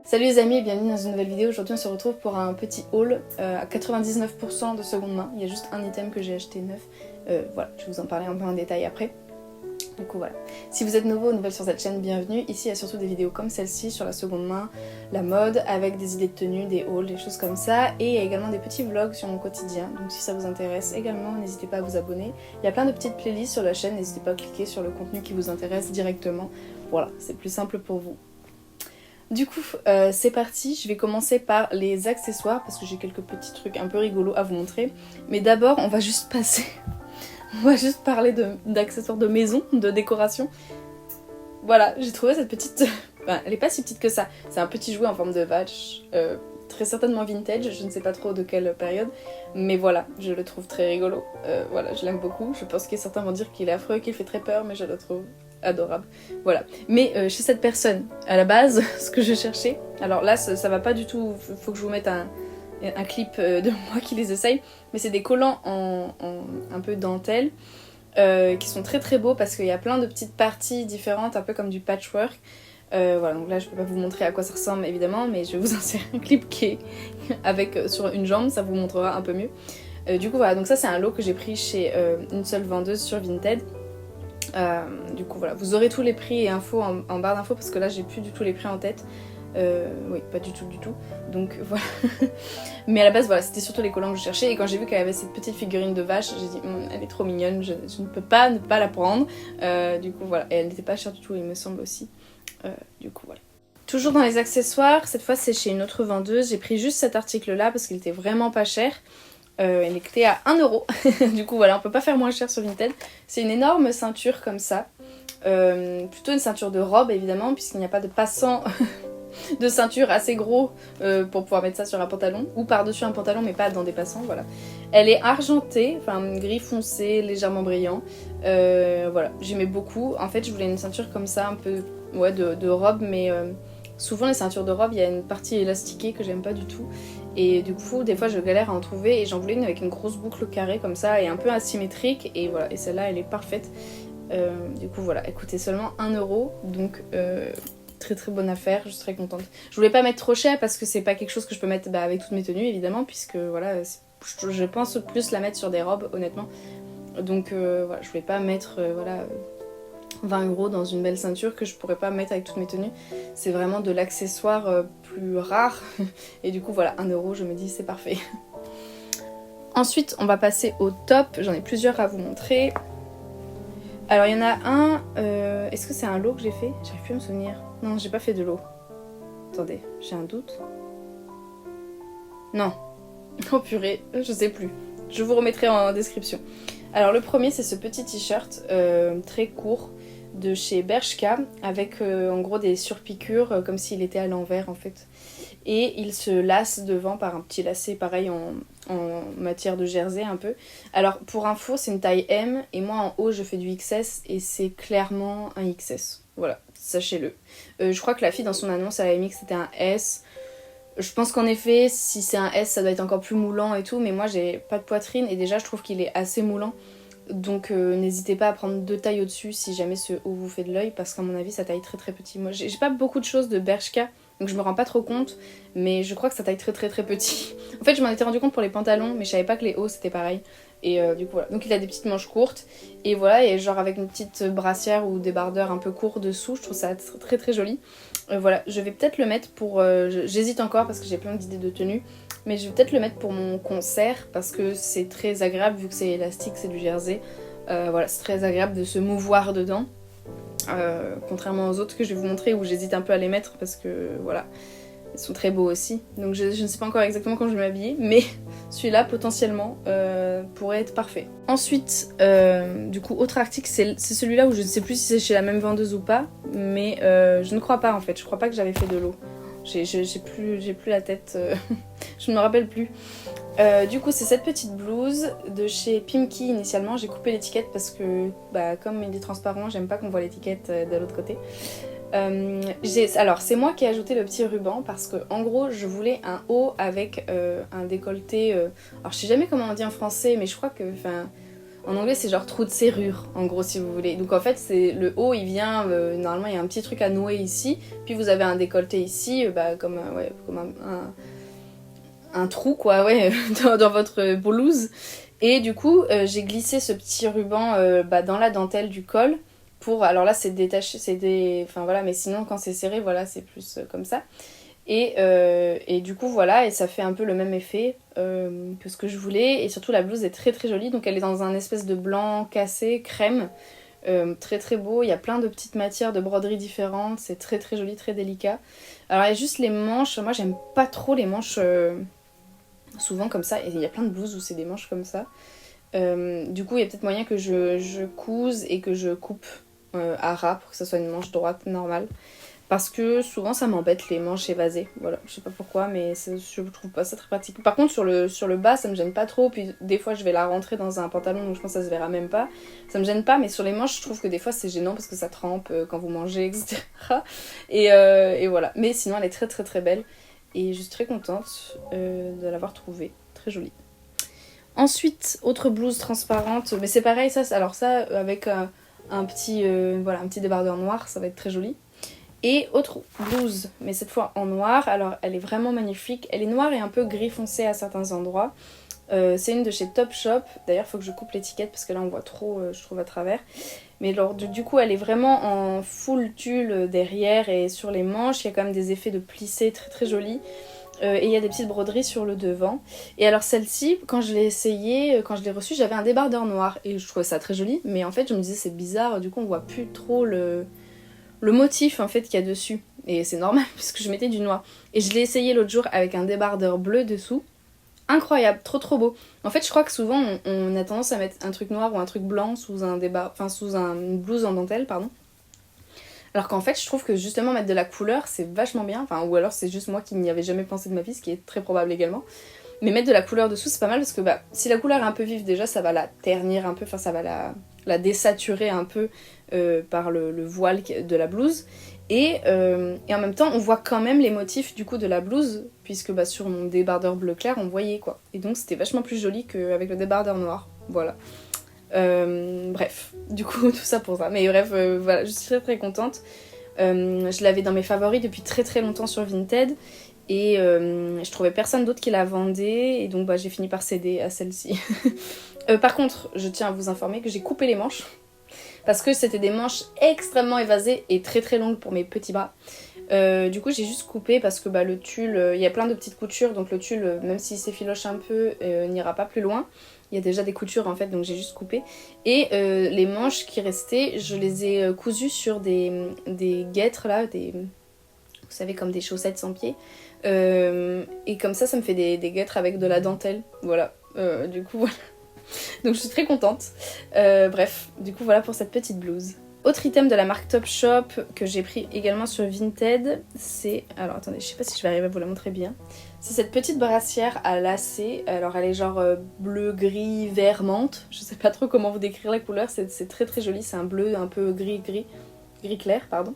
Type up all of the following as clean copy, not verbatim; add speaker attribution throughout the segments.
Speaker 1: Salut les amis et bienvenue dans une nouvelle vidéo. Aujourd'hui on se retrouve pour un petit haul à 99% de seconde main. Il y a juste un item que j'ai acheté neuf. Voilà, je vais vous en parler un peu en détail après. Du coup voilà. Si vous êtes nouveau ou nouvelle sur cette chaîne, bienvenue. Ici il y a surtout des vidéos comme celle-ci sur la seconde main, la mode, avec des idées de tenue, des hauls, des choses comme ça. Et il y a également des petits vlogs sur mon quotidien. Donc si ça vous intéresse également, n'hésitez pas à vous abonner. Il y a plein de petites playlists sur la chaîne, n'hésitez pas à cliquer sur le contenu qui vous intéresse directement. Voilà, c'est plus simple pour vous. Du coup, c'est parti, je vais commencer par les accessoires parce que j'ai quelques petits trucs un peu rigolos à vous montrer. Mais d'abord, on va juste passer... on va juste parler d'accessoires de maison, de décoration. Voilà, j'ai trouvé cette petite... Enfin, elle est pas si petite que ça. C'est un petit jouet en forme de vache, très certainement vintage, je ne sais pas trop de quelle période. Mais voilà, je le trouve très rigolo. Voilà, je l'aime beaucoup. Je pense que certains vont dire qu'il est affreux, qu'il fait très peur, mais je le trouve... adorable, voilà. Mais chez cette personne, à la base, ce que je cherchais, alors là ça va pas du tout, faut que je vous mette un clip de moi qui les essaye, mais c'est des collants en un peu dentelle, qui sont très très beaux parce qu'il y a plein de petites parties différentes, un peu comme du patchwork. Voilà, donc là je peux pas vous montrer à quoi ça ressemble évidemment, mais je vais vous insérer un clip qui est avec sur une jambe, ça vous montrera un peu mieux. Du coup voilà, donc ça c'est un lot que j'ai pris chez une seule vendeuse sur Vinted. Du coup voilà, vous aurez tous les prix et infos en barre d'infos parce que là j'ai plus du tout les prix en tête. Oui, pas du tout, donc voilà. Mais à la base voilà, c'était surtout les collants que je cherchais et quand j'ai vu qu'elle avait cette petite figurine de vache, j'ai dit elle est trop mignonne, je ne peux pas ne pas la prendre. Du coup voilà, et elle n'était pas chère du tout il me semble aussi. Du coup voilà. Toujours dans les accessoires, cette fois c'est chez une autre vendeuse, j'ai pris juste cet article là parce qu'il était vraiment pas cher. Elle était à 1€. Du coup voilà, on peut pas faire moins cher sur Vinted. C'est une énorme ceinture comme ça. Plutôt une ceinture de robe évidemment, puisqu'il n'y a pas de passant de ceinture assez gros pour pouvoir mettre ça sur un pantalon. Ou par-dessus un pantalon, mais pas dans des passants, voilà. Elle est argentée, enfin gris foncé, légèrement brillant. Voilà, j'aimais beaucoup. En fait, je voulais une ceinture comme ça, un peu ouais, de robe, mais... souvent les ceintures de robe, il y a une partie élastiquée que j'aime pas du tout. Et du coup, des fois je galère à en trouver et j'en voulais une avec une grosse boucle carrée comme ça et un peu asymétrique. Et voilà, et celle-là elle est parfaite. Du coup voilà, elle coûtait seulement 1€. Donc très très bonne affaire, je suis très contente. Je voulais pas mettre trop cher parce que c'est pas quelque chose que je peux mettre avec toutes mes tenues évidemment. Puisque voilà, je pense plus la mettre sur des robes honnêtement. Donc voilà, je voulais pas mettre... voilà... 20€ dans une belle ceinture que je pourrais pas mettre avec toutes mes tenues. C'est vraiment de l'accessoire plus rare. Et du coup voilà, 1€, je me dis c'est parfait. Ensuite on va passer au top. J'en ai plusieurs à vous montrer. Alors il y en a un... est-ce que c'est un lot que j'ai fait? J'arrive plus à me souvenir. Non, j'ai pas fait de lot. Attendez, j'ai un doute. Non. Oh purée, je sais plus. Je vous remettrai en description. Alors le premier c'est ce petit t-shirt très court de chez Bershka avec en gros des surpiqûres comme s'il était à l'envers en fait. Et il se lace devant par un petit lacet pareil en matière de jersey un peu. Alors pour info c'est une taille M et moi en haut je fais du XS et c'est clairement un XS. Voilà, sachez-le. Je crois que la fille dans son annonce elle avait mis que c'était un S. Je pense qu'en effet, si c'est un S, ça doit être encore plus moulant et tout, mais moi j'ai pas de poitrine et déjà je trouve qu'il est assez moulant. Donc n'hésitez pas à prendre 2 tailles au-dessus si jamais ce haut vous fait de l'œil, parce qu'à mon avis ça taille très très petit. Moi j'ai pas beaucoup de choses de Bershka, donc je me rends pas trop compte, mais je crois que ça taille très très très petit. En fait je m'en étais rendu compte pour les pantalons, mais je savais pas que les hauts c'était pareil. Et du coup voilà, donc il a des petites manches courtes, et voilà, et genre avec une petite brassière ou débardeur un peu court dessous, je trouve ça très très joli. Voilà, je vais peut-être le mettre pour... j'hésite encore parce que j'ai plein d'idées de tenue, mais je vais peut-être le mettre pour mon concert parce que c'est très agréable vu que c'est élastique, c'est du jersey. Voilà, c'est très agréable de se mouvoir dedans. Contrairement aux autres que je vais vous montrer où j'hésite un peu à les mettre parce que voilà, ils sont très beaux aussi. Donc je ne sais pas encore exactement comment je vais m'habiller, mais celui-là potentiellement pourrait être parfait. Ensuite, du coup, autre article, c'est celui-là où je ne sais plus si c'est chez la même vendeuse ou pas, mais je ne crois pas en fait, je crois pas que j'avais fait de lot. J'ai plus la tête, je ne me rappelle plus. Du coup c'est cette petite blouse de chez Pimki initialement, j'ai coupé l'étiquette parce que bah, comme il est transparent, j'aime pas qu'on voit l'étiquette de l'autre côté. Alors c'est moi qui ai ajouté le petit ruban parce que en gros je voulais un haut avec un décolleté, alors je sais jamais comment on dit en français mais je crois que En anglais, c'est genre trou de serrure, en gros, si vous voulez. Donc en fait, c'est le haut, il vient, normalement, il y a un petit truc à nouer ici, puis vous avez un décolleté ici, comme, comme un trou, quoi, ouais, dans votre blouse. Et du coup, j'ai glissé ce petit ruban dans la dentelle du col pour... Alors là, c'est détaché, enfin voilà, mais sinon, quand c'est serré, voilà, c'est plus comme ça. Et du coup, voilà, et ça fait un peu le même effet que ce que je voulais. Et surtout, la blouse est très très jolie. Donc, elle est dans un espèce de blanc cassé, crème. Très très beau. Il y a plein de petites matières de broderie différentes. C'est très très joli, très délicat. Alors, il y a juste les manches. Moi, j'aime pas trop les manches souvent comme ça. Et il y a plein de blouses où c'est des manches comme ça. Du coup, il y a peut-être moyen que je couse et que je coupe à ras pour que ça soit une manche droite normale. Parce que souvent ça m'embête les manches évasées, voilà, je sais pas pourquoi, mais je trouve pas ça très pratique. Par contre sur le bas ça me gêne pas trop, puis des fois je vais la rentrer dans un pantalon donc je pense que ça se verra même pas. Ça me gêne pas, mais sur les manches je trouve que des fois c'est gênant parce que ça trempe quand vous mangez, etc. Et voilà, mais sinon elle est très très très belle et je suis très contente de l'avoir trouvée, très jolie. Ensuite, autre blouse transparente, mais c'est pareil, alors ça avec un petit débardeur noir, ça va être très joli. Et autre blouse, mais cette fois en noir, alors elle est vraiment magnifique, elle est noire et un peu gris foncé à certains endroits. C'est une de chez Topshop, d'ailleurs il faut que je coupe l'étiquette parce que là on voit trop, je trouve, à travers. Mais alors, du coup elle est vraiment en full tulle derrière et sur les manches, il y a quand même des effets de plissé très très jolis. Et il y a des petites broderies sur le devant. Et alors celle-ci, quand je l'ai essayée, quand je l'ai reçue, j'avais un débardeur noir et je trouvais ça très joli. Mais en fait je me disais c'est bizarre, du coup on voit plus trop le motif en fait qu'il y a dessus. Et c'est normal puisque je mettais du noir. Et je l'ai essayé l'autre jour avec un débardeur bleu dessous. Incroyable, trop trop beau. En fait je crois que souvent on a tendance à mettre un truc noir ou un truc blanc sous une blouse en dentelle, pardon. Alors qu'en fait je trouve que justement mettre de la couleur c'est vachement bien. Enfin, ou alors c'est juste moi qui n'y avais jamais pensé de ma vie, ce qui est très probable également. Mais mettre de la couleur dessous c'est pas mal parce que si la couleur est un peu vive déjà ça va la ternir un peu, enfin ça va la désaturer un peu par le voile de la blouse. Et en même temps on voit quand même les motifs du coup de la blouse puisque sur mon débardeur bleu clair on voyait quoi. Et donc c'était vachement plus joli qu'avec le débardeur noir. Voilà. Bref, du coup tout ça pour ça. Mais bref, voilà, je suis très très contente. Je l'avais dans mes favoris depuis très très longtemps sur Vinted. Et je trouvais personne d'autre qui la vendait. Et donc j'ai fini par céder à celle-ci. Par contre, je tiens à vous informer que j'ai coupé les manches. Parce que c'était des manches extrêmement évasées et très très longues pour mes petits bras. Du coup j'ai juste coupé parce que le tulle, il y a plein de petites coutures. Donc le tulle, même s'il s'effiloche un peu, n'ira pas plus loin. Il y a déjà des coutures en fait, donc j'ai juste coupé. Et les manches qui restaient, je les ai cousues sur des guêtres là, vous savez, comme des chaussettes sans pied. Et comme ça me fait des guêtres avec de la dentelle. Voilà. Du coup, voilà. Donc je suis très contente. Bref, du coup, voilà pour cette petite blouse. Autre item de la marque Topshop que j'ai pris également sur Vinted, c'est... Alors attendez, je sais pas si je vais arriver à vous la montrer bien. C'est cette petite brassière à lacets. Alors elle est genre bleu, gris, vert, menthe. Je sais pas trop comment vous décrire la couleur, c'est très très joli. C'est un bleu un peu gris clair, pardon.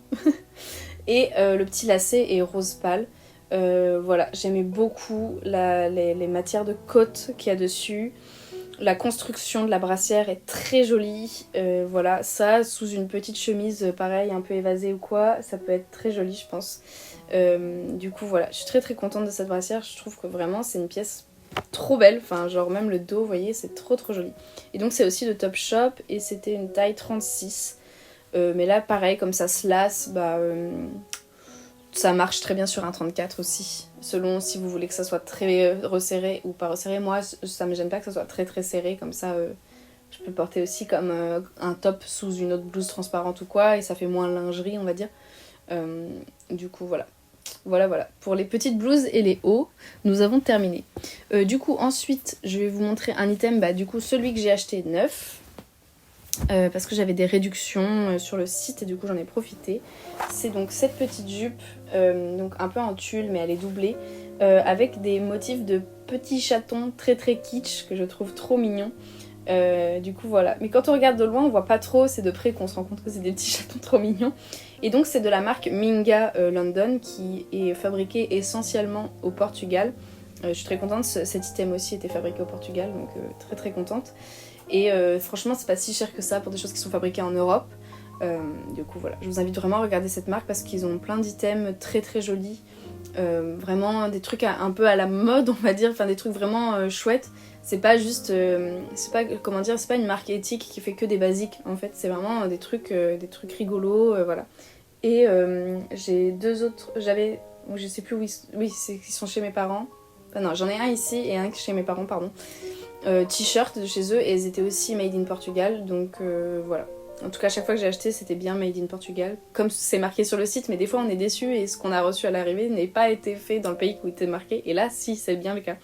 Speaker 1: Et le petit lacet est rose pâle. Voilà, j'aimais beaucoup les matières de côte qu'il y a dessus. La construction de la brassière est très jolie. Voilà, ça sous une petite chemise pareil, un peu évasée ou quoi, ça peut être très joli je pense. Du coup voilà, je suis très très contente de cette brassière. Je trouve que vraiment c'est une pièce trop belle. Enfin genre même le dos, vous voyez, c'est trop trop joli. Et donc c'est aussi de Topshop et c'était une taille 36. Mais là pareil, comme ça se lasse, ça marche très bien sur un 34 aussi, selon si vous voulez que ça soit très resserré ou pas resserré. Moi, ça me gêne pas que ça soit très très serré, comme ça je peux le porter aussi comme un top sous une autre blouse transparente ou quoi, et ça fait moins lingerie, on va dire. Du coup, voilà. Voilà. Pour les petites blouses et les hauts, nous avons terminé. Du coup, ensuite, je vais vous montrer un item, du coup, celui que j'ai acheté neuf. Parce que j'avais des réductions sur le site et du coup j'en ai profité. C'est donc cette petite jupe, donc un peu en tulle mais elle est doublée, avec des motifs de petits chatons très très kitsch que je trouve trop mignons. Du coup voilà, mais quand on regarde de loin on voit pas trop, c'est de près qu'on se rend compte que c'est des petits chatons trop mignons. Et donc c'est de la marque Minga London qui est fabriquée essentiellement au Portugal. Je suis très contente, cet item aussi était fabriqué au Portugal, donc très très contente. Et franchement c'est pas si cher que ça pour des choses qui sont fabriquées en Europe. Du coup voilà, je vous invite vraiment à regarder cette marque parce qu'ils ont plein d'items très très jolis. Vraiment des trucs un peu à la mode on va dire, enfin des trucs vraiment chouettes. C'est pas juste, c'est pas, comment dire, c'est pas une marque éthique qui fait que des basiques en fait, c'est vraiment des trucs rigolos, voilà. Et j'ai deux autres, je sais plus où oui, ils sont chez mes parents. Ah non, j'en ai un ici et un chez mes parents, pardon. T-shirts de chez eux et ils étaient aussi made in Portugal, donc voilà. En tout cas, à chaque fois que j'ai acheté, c'était bien made in Portugal, comme c'est marqué sur le site, mais des fois on est déçu et ce qu'on a reçu à l'arrivée n'est pas été fait dans le pays où il était marqué, et là, si, c'est bien le cas.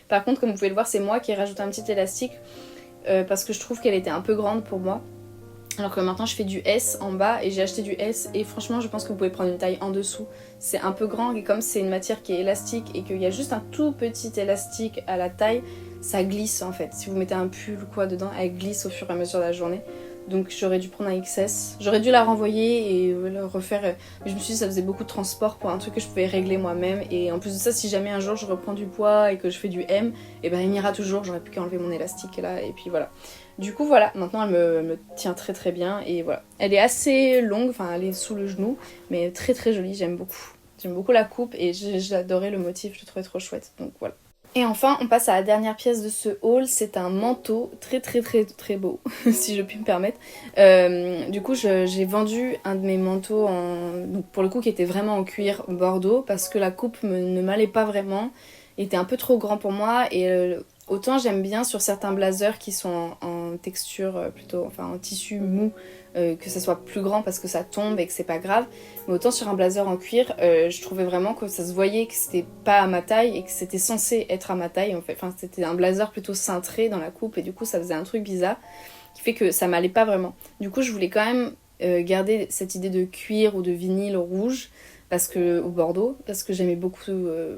Speaker 1: Par contre, comme vous pouvez le voir, c'est moi qui ai rajouté un petit élastique parce que je trouve qu'elle était un peu grande pour moi. Alors que maintenant je fais du S en bas et j'ai acheté du S et franchement je pense que vous pouvez prendre une taille en dessous. C'est un peu grand et comme c'est une matière qui est élastique et qu'il y a juste un tout petit élastique à la taille, ça glisse en fait. Si vous mettez un pull ou quoi dedans, elle glisse au fur et à mesure de la journée. Donc j'aurais dû prendre un XS. J'aurais dû la renvoyer et le refaire. Mais je me suis dit que ça faisait beaucoup de transport pour un truc que je pouvais régler moi-même. Et en plus de ça, si jamais un jour je reprends du poids et que je fais du M, et ben il m'ira toujours. J'aurais plus qu'à enlever mon élastique là et puis voilà. Du coup voilà, maintenant elle me tient très très bien et voilà. Elle est assez longue, enfin elle est sous le genou, mais très très jolie, j'aime beaucoup. J'aime beaucoup la coupe et j'ai adoré le motif, je le trouvais trop chouette, donc voilà. Et enfin, on passe à la dernière pièce de ce haul, c'est un manteau très très très très beau, si je puis me permettre. Du coup, j'ai vendu un de mes manteaux, donc pour le coup qui était vraiment en cuir bordeaux, parce que la coupe ne m'allait pas vraiment, il était un peu trop grand pour moi, et autant j'aime bien sur certains blazers qui sont en texture plutôt, enfin en tissu mou, que ça soit plus grand parce que ça tombe et que c'est pas grave, mais autant sur un blazer en cuir, je trouvais vraiment que ça se voyait que c'était pas à ma taille et que c'était censé être à ma taille en fait. Enfin, c'était un blazer plutôt cintré dans la coupe et du coup ça faisait un truc bizarre qui fait que ça m'allait pas vraiment. Du coup je voulais quand même garder cette idée de cuir ou de vinyle rouge parce que, ou bordeaux, parce que j'aimais beaucoup,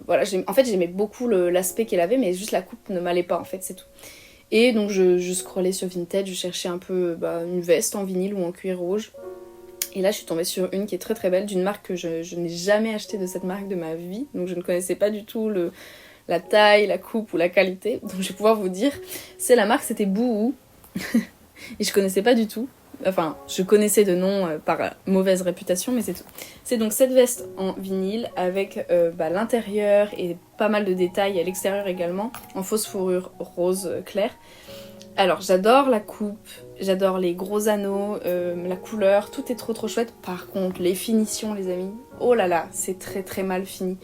Speaker 1: voilà, en fait j'aimais beaucoup l'aspect qu'elle avait, mais juste la coupe ne m'allait pas en fait, c'est tout. Et donc je scrollais sur Vinted, je cherchais un peu une veste en vinyle ou en cuir rouge. Et là je suis tombée sur une qui est très très belle, d'une marque que je n'ai jamais acheté de cette marque de ma vie. Donc je ne connaissais pas du tout la taille, la coupe ou la qualité. Donc je vais pouvoir vous dire, c'est la marque, c'était Boohoo. Et je connaissais pas du tout. Enfin, je connaissais de nom par mauvaise réputation, mais c'est tout. C'est donc cette veste en vinyle avec l'intérieur et pas mal de détails à l'extérieur également, en fausse fourrure rose clair. Alors, j'adore la coupe, j'adore les gros anneaux, la couleur, tout est trop trop chouette. Par contre, les finitions, les amis, oh là là, c'est très très mal fini.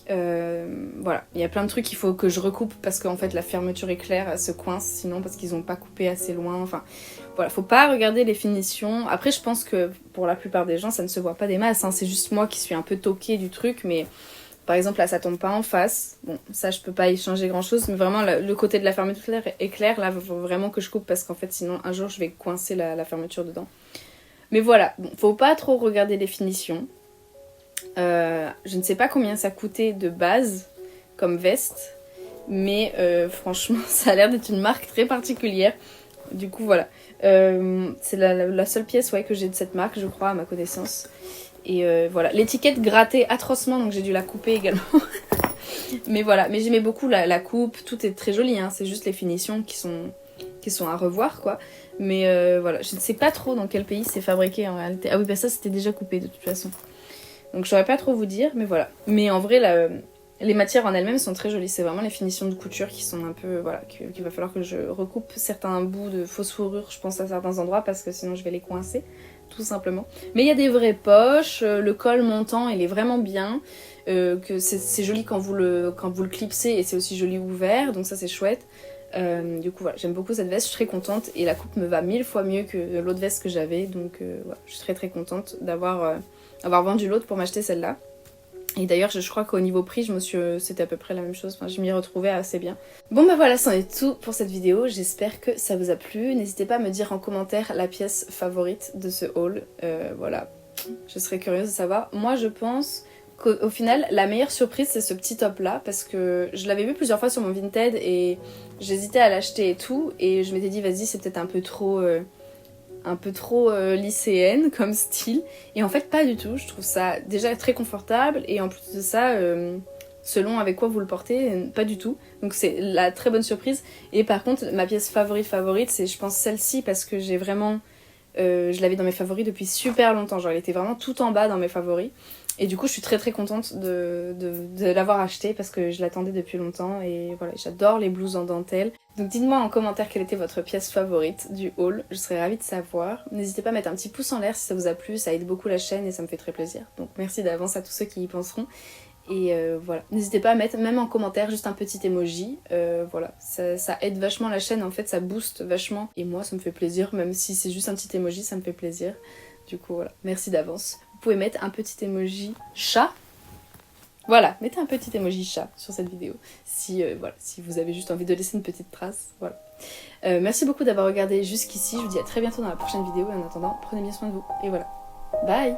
Speaker 1: Voilà, il y a plein de trucs qu'il faut que je recoupe parce qu'en fait la fermeture éclair elle se coince sinon parce qu'ils ont pas coupé assez loin, enfin voilà, faut pas regarder les finitions. Après je pense que pour la plupart des gens ça ne se voit pas des masses, hein. C'est juste moi qui suis un peu toquée du truc, mais par exemple là ça tombe pas en face, bon ça je peux pas y changer grand chose, mais vraiment le côté de la fermeture éclair là faut vraiment que je coupe parce qu'en fait sinon un jour je vais coincer la fermeture dedans. Mais voilà, bon, faut pas trop regarder les finitions. Je ne sais pas combien ça coûtait de base comme veste, mais franchement ça a l'air d'être une marque très particulière. Du coup voilà, c'est la seule pièce que j'ai de cette marque je crois à ma connaissance. Et voilà, l'étiquette grattait atrocement donc j'ai dû la couper également. Mais voilà, mais j'aimais beaucoup la coupe, tout est très joli, hein. C'est juste les finitions qui sont à revoir quoi. Mais voilà, je ne sais pas trop dans quel pays c'est fabriqué en réalité. Ah oui bah ça c'était déjà coupé de toute façon. Donc je saurais pas trop vous dire, mais voilà. Mais en vrai, les matières en elles-mêmes sont très jolies. C'est vraiment les finitions de couture qui sont un peu... Voilà, qu'il va falloir que je recoupe certains bouts de fausse fourrure, je pense à certains endroits, parce que sinon je vais les coincer, tout simplement. Mais il y a des vraies poches, le col montant, il est vraiment bien. Que c'est joli quand vous le clipsez et c'est aussi joli ouvert, donc ça c'est chouette. Du coup voilà, j'aime beaucoup cette veste, je suis très contente et la coupe me va 1000 fois mieux que l'autre veste que j'avais, donc voilà, je suis très très contente d'avoir vendu l'autre pour m'acheter celle-là. Et d'ailleurs je crois qu'au niveau prix c'était à peu près la même chose, enfin, je m'y retrouvais assez bien. Bon bah voilà, c'en est tout pour cette vidéo, j'espère que ça vous a plu. N'hésitez pas à me dire en commentaire la pièce favorite de ce haul, voilà, je serais curieuse de savoir. Moi je pense qu'au final la meilleure surprise c'est ce petit top là, parce que je l'avais vu plusieurs fois sur mon Vinted et j'hésitais à l'acheter et tout, et je m'étais dit vas-y c'est peut-être un peu trop lycéenne comme style, et en fait pas du tout. Je trouve ça déjà très confortable et en plus de ça selon avec quoi vous le portez, pas du tout. Donc c'est la très bonne surprise. Et par contre, ma pièce favorite, c'est je pense celle-ci parce que j'ai vraiment... je l'avais dans mes favoris depuis super longtemps, genre elle était vraiment tout en bas dans mes favoris. Et du coup je suis très très contente de l'avoir acheté parce que je l'attendais depuis longtemps et voilà, j'adore les blouses en dentelle. Donc dites-moi en commentaire quelle était votre pièce favorite du haul, je serais ravie de savoir. N'hésitez pas à mettre un petit pouce en l'air si ça vous a plu, ça aide beaucoup la chaîne et ça me fait très plaisir. Donc merci d'avance à tous ceux qui y penseront. Et voilà, n'hésitez pas à mettre même en commentaire juste un petit emoji, voilà, ça aide vachement la chaîne en fait, ça booste vachement. Et moi ça me fait plaisir, même si c'est juste un petit emoji, ça me fait plaisir. Du coup voilà, merci d'avance. Vous pouvez mettre un petit emoji chat. Voilà, mettez un petit emoji chat sur cette vidéo si, voilà, si vous avez juste envie de laisser une petite trace. Voilà. Merci beaucoup d'avoir regardé jusqu'ici, je vous dis à très bientôt dans la prochaine vidéo et en attendant, prenez bien soin de vous. Et voilà, bye.